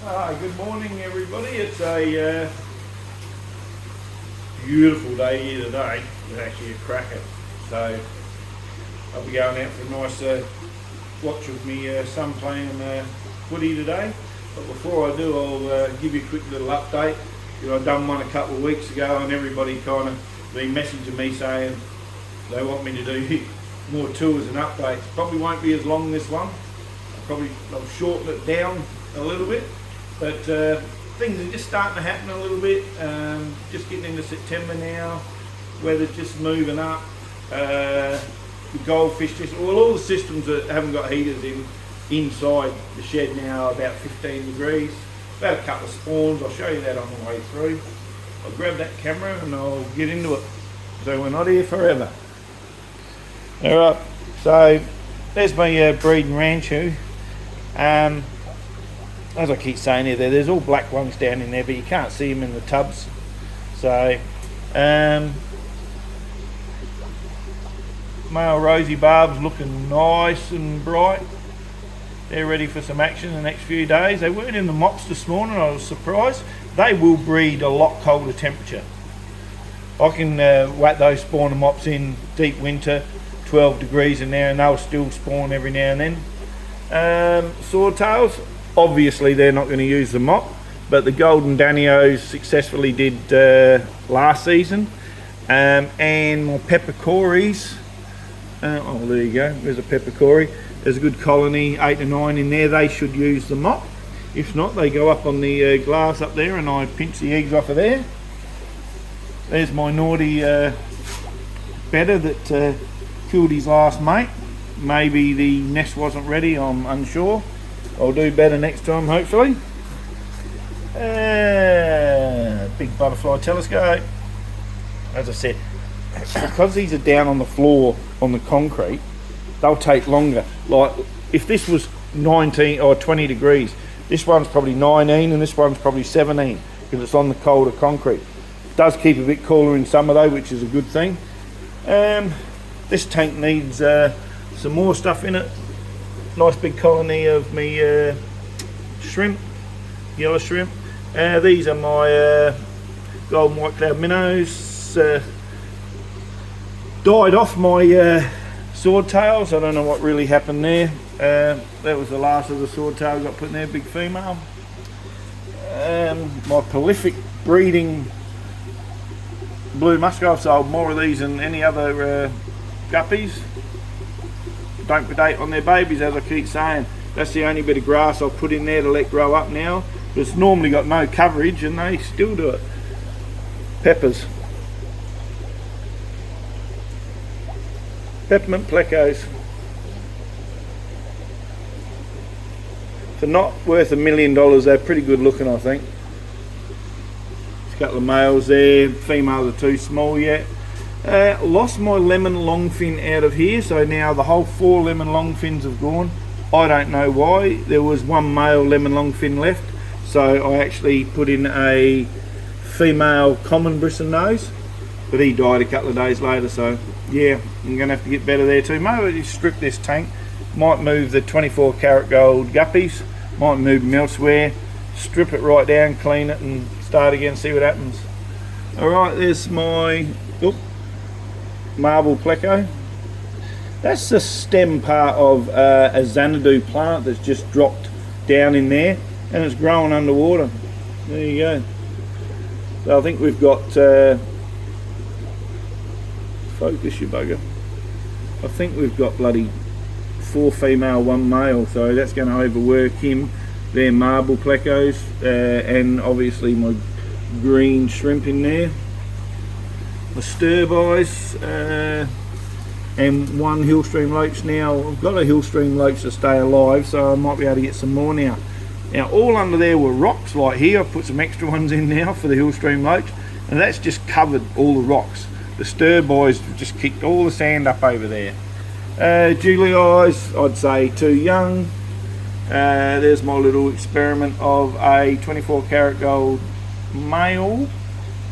Good morning everybody. It's a beautiful day here today. It's actually a cracker. So I'll be going out for a nice watch of me son playing footy today. But before I do, I'll give you a quick little update. I've done one a couple of weeks ago and everybody kind of been messaging me saying they want me to do more tours and updates. Probably won't be as long this one. I'll shorten it down a little bit. But things are just starting to happen a little bit. Just getting into September now. Weather's just moving up. The goldfish all the systems that haven't got heaters inside the shed now are about 15 degrees. About a couple of spawns. I'll show you that on the way through. I'll grab that camera and I'll get into it. So we're not here forever. Alright, so there's my breeding Ranchu. As I keep saying here, there's all black ones down in there, but you can't see them in the tubs. So, male rosy barbs looking nice and bright. They're ready for some action in the next few days. They weren't in the mops this morning, I was surprised. They will breed a lot colder temperature. I can whack those spawner mops in deep winter, 12 degrees in there, and they'll still spawn every now and then. Swordtails, obviously they're not going to use the mop, but the golden danios successfully did last season. And my peppercorys, oh there you go, there's a peppercory. There's a good colony, 8 to 9 in there. They should use the mop. If not, they go up on the glass up there and I pinch the eggs off of there. There's my naughty bedder that killed his last mate. Maybe the nest wasn't ready, I'm unsure. I'll do better next time, hopefully. Big butterfly telescope. As I said, because these are down on the floor on the concrete, they'll take longer. Like if this was 19 or 20 degrees, this one's probably 19 and this one's probably 17 because it's on the colder concrete. It does keep a bit cooler in summer though, which is a good thing. This tank needs some more stuff in it. Nice big colony of me shrimp, yellow shrimp. These are my golden white cloud minnows. Died off my swordtails. I don't know what really happened there. That was the last of the swordtail got put in there, big female. My prolific breeding blue musk, I've sold more of these than any other guppies. Don't predate on their babies, as I keep saying. That's the only bit of grass I've put in there to let grow up now. It's normally got no coverage and they still do it. Peppers. Peppermint plecos. For not worth $1 million, they're pretty good looking, I think. There's a couple of males there. Females are too small yet. Lost my lemon longfin out of here, so now the whole 4 lemon longfins have gone. I don't know why. There was one male lemon longfin left, so I actually put in a female common bristle nose, but he died a couple of days later, so yeah, I'm going to have to get better there too. Maybe strip this tank, might move the 24 karat gold guppies, might move them elsewhere, strip it right down, clean it and start again, see what happens. Alright, there's my marble pleco. That's the stem part of a Xanadu plant that's just dropped down in there and it's growing underwater. There you go. So I think we've got focus, you bugger. I think we've got bloody 4 female, 1 male, so that's going to overwork him. They're marble plecos and obviously my green shrimp in there. The stir-bys and 1 hillstream loach. Now I've got a hillstream loach to stay alive, so I might be able to get some more now. Now all under there were rocks like here. I've put some extra ones in now for the hillstream loach and that's just covered all the rocks. The stir-bys just kicked all the sand up over there. Julie eyes, I'd say too young. There's my little experiment of a 24 karat gold male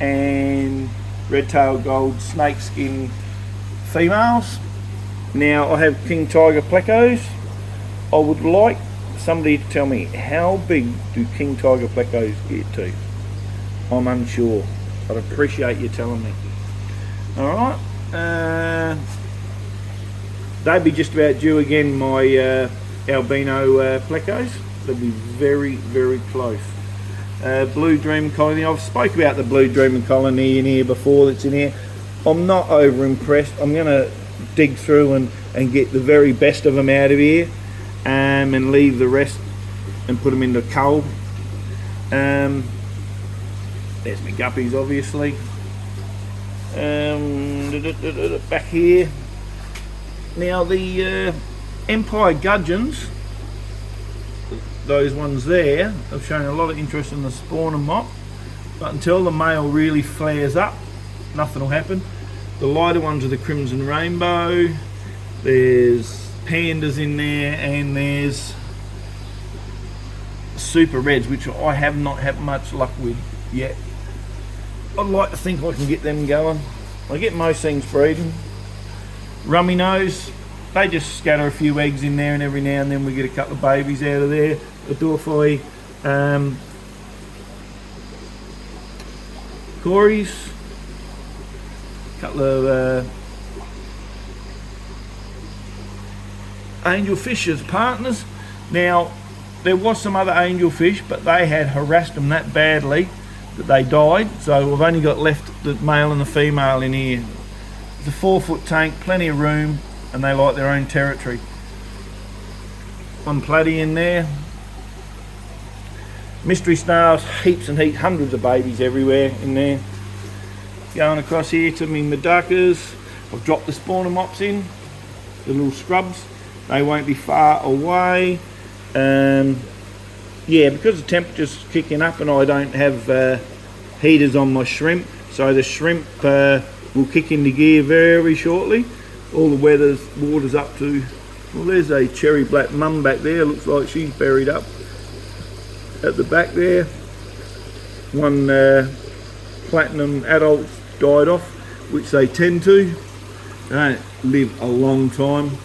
and red-tailed gold snakeskin females. Now I have king tiger plecos. I would like somebody to tell me, how big do king tiger plecos get to? I'm unsure. I'd appreciate you telling me. Alright. They'd be just about due again, my albino plecos. They'll be very, very close. Blue Dream Colony. I've spoke about the Blue Dream Colony in here before that's in here. I'm not over impressed. I'm going to dig through and get the very best of them out of here and leave the rest and put them into cull. There's my guppies, obviously. Back here. Now the Empire Gudgeons, those ones there, have shown a lot of interest in the spawner mop, but until the male really flares up, nothing will happen. The lighter ones are the Crimson Rainbow. There's pandas in there, and there's Super Reds, which I have not had much luck with yet. I'd like to think I can get them going. I get most things breeding. Rummy Nose, they just scatter a few eggs in there, and every now and then we get a couple of babies out of there. The Dorfoy Cories, a couple of angelfish as partners. Now, there was some other angelfish, but they had harassed them that badly that they died, so we've only got left the male and the female in here. It's a 4-foot tank, plenty of room, and they like their own territory. One platy in there. Mystery snails, heaps and heaps, hundreds of babies everywhere in there. Going across here to me Medakas. I've dropped the spawner mops in, the little scrubs. They won't be far away. Yeah, because the temperature's kicking up and I don't have heaters on my shrimp, so the shrimp will kick into gear very shortly. All the water's up to, well, there's a cherry black mum back there, looks like she's buried up at the back there. One platinum adult died off, which they tend to. They don't live a long time.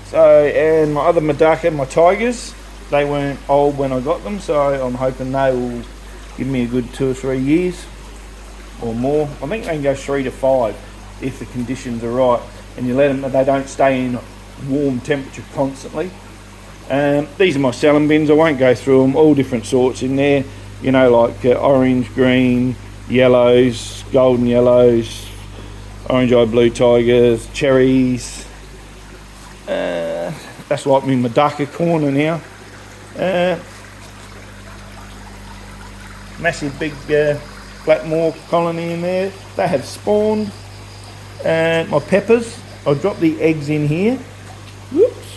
So, and my other Medaka, my tigers, they weren't old when I got them, so I'm hoping they will give me a good 2 or 3 years or more. I think they can go 3 to 5 if the conditions are right, and you let them, they don't stay in warm temperature constantly. These are my selling bins. I won't go through them, all different sorts in there, you know, like orange, green, yellows, golden yellows, orange-eyed blue tigers, cherries. That's like me Medaka corner now. Massive big Blackmore colony in there. They have spawned. My peppers, I dropped the eggs in here. Whoops.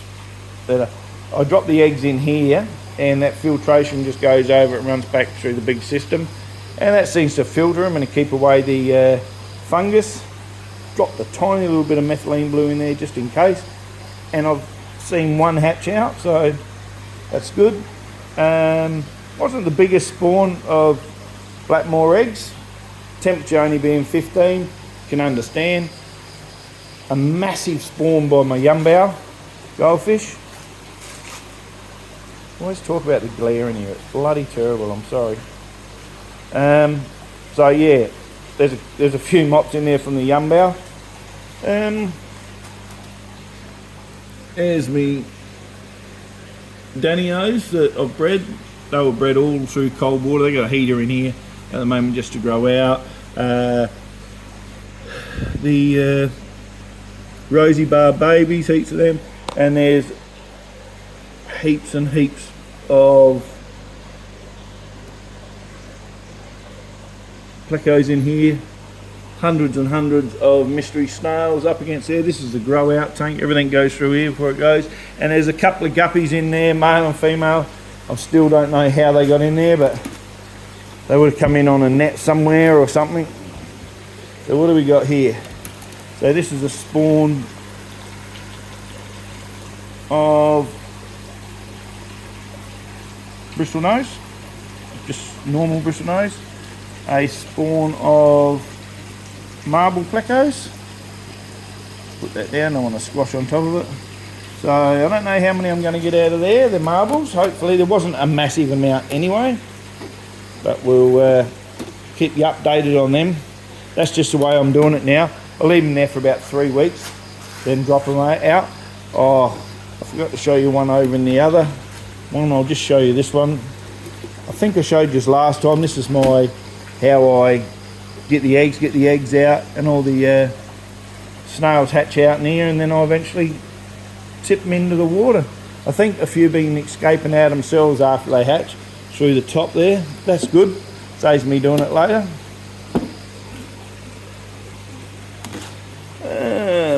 Better. I drop the eggs in here, and that filtration just goes over, it runs back through the big system, and that seems to filter them and to keep away the fungus. Dropped a tiny little bit of methylene blue in there just in case, and I've seen one hatch out, so that's good. Wasn't the biggest spawn of Blackmore eggs, temperature only being 15, can understand. A massive spawn by my Yumbao goldfish. I always talk about the glare in here, it's bloody terrible, I'm sorry. So yeah, there's a few mops in there from the Yumbao. There's me Danios that I've bred. They were bred all through cold water. They got a heater in here at the moment just to grow out. The Rosy Bar babies, heaps of them, and there's heaps and heaps of plecos in here. Hundreds and hundreds of mystery snails up against there. This is the grow out tank. Everything goes through here before it goes. And there's a couple of guppies in there, male and female. I still don't know how they got in there, but they would have come in on a net somewhere or something. So what do we got here? So this is a spawn of Bristol nose, just normal Bristol nose. A spawn of marble plecos. Put that down, I want to squash on top of it. So I don't know how many I'm going to get out of there. They're marbles. Hopefully there wasn't a massive amount anyway. But we'll keep you updated on them. That's just the way I'm doing it now. I'll leave them there for about 3 weeks, then drop them out. Oh, I forgot to show you one over in the other one. I'll just show you this one. I think I showed you last time. This is how I get the eggs out, and all the snails hatch out in here, and then I eventually tip them into the water. I think a few been escaping out themselves after they hatch through the top there. That's good. Saves me doing it later.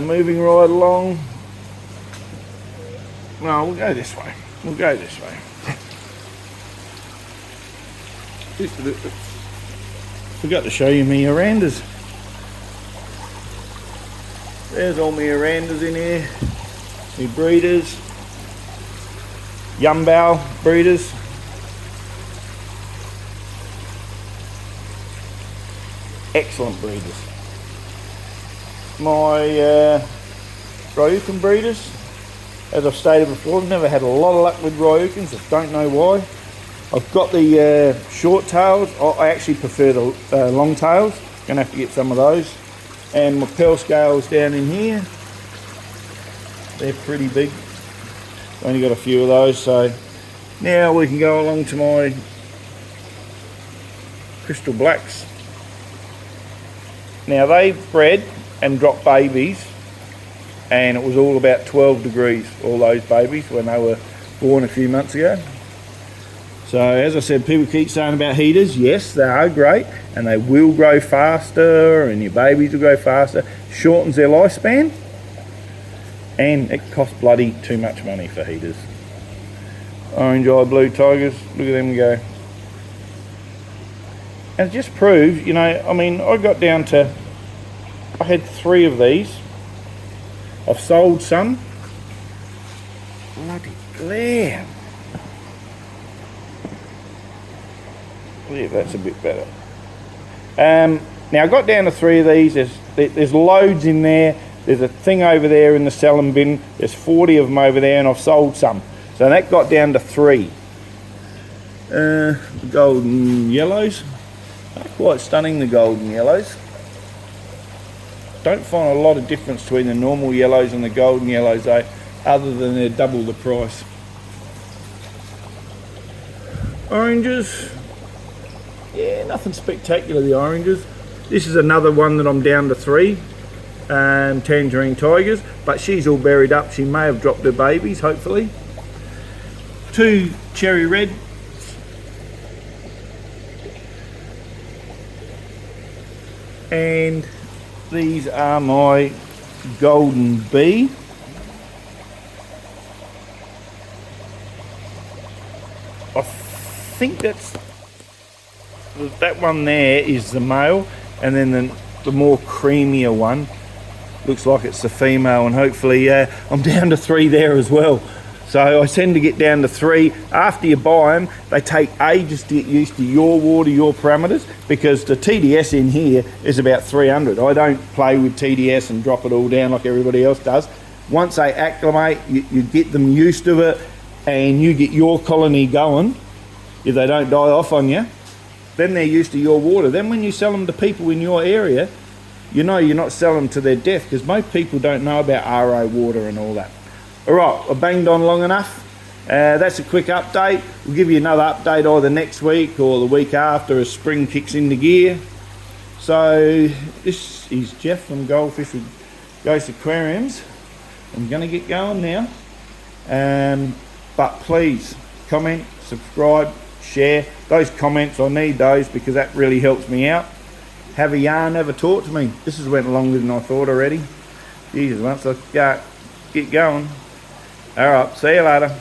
Moving right along. No, we'll go this way. We'll go this way. Forgot to show you my Orandas. There's all my Orandas in here. My breeders. Yumbao breeders. Excellent breeders. My Ryukin breeders, as I've stated before, I've never had a lot of luck with Ryukins. I don't know why. I've got the short tails. I actually prefer the long tails. Gonna have to get some of those. And my pearl scales down in here. They're pretty big. Only got a few of those, so now we can go along to my crystal blacks. Now they bred and dropped babies, and it was all about 12 degrees, all those babies, when they were born a few months ago. So as I said, people keep saying about heaters. Yes, they are great, and they will grow faster, and your babies will grow faster. Shortens their lifespan, and it costs bloody too much money for heaters. Orange eye blue tigers, look at them go. And it just proves, you know, I mean, I got down to, I had 3 of these. I've sold some. Bloody glare. Yeah, that's a bit better. Now I got down to 3 of these. There's loads in there. There's a thing over there in the selling bin. There's 40 of them over there, and I've sold some. So that got down to 3. The golden yellows. Quite stunning, the golden yellows. Don't find a lot of difference between the normal yellows and the golden yellows though, other than they're double the price. Oranges, yeah, nothing spectacular, the oranges. This is another one that I'm down to 3, tangerine tigers, but she's all buried up. She may have dropped her babies, hopefully. 2 cherry red. And these are my golden bee. I think that one there is the male, and then the more creamier one looks like it's the female, and hopefully I'm down to 3 there as well. So I tend to get down to 3. After you buy them, they take ages to get used to your water, your parameters, because the TDS in here is about 300. I don't play with TDS and drop it all down like everybody else does. Once they acclimate, you get them used to it, and you get your colony going, if they don't die off on you, then they're used to your water. Then when you sell them to people in your area, you know you're not selling them to their death, because most people don't know about RO water and all that. Alright, I banged on long enough. That's a quick update. We'll give you another update either next week or the week after as spring kicks into gear. So this is Jeff from Goldfish with Ghost Aquariums. I'm going to get going now. But please comment, subscribe, share. Those comments, I need those because that really helps me out. Have a yarn, have a talk to me. This has went longer than I thought already. Jesus, once I get going. Alright, see you later.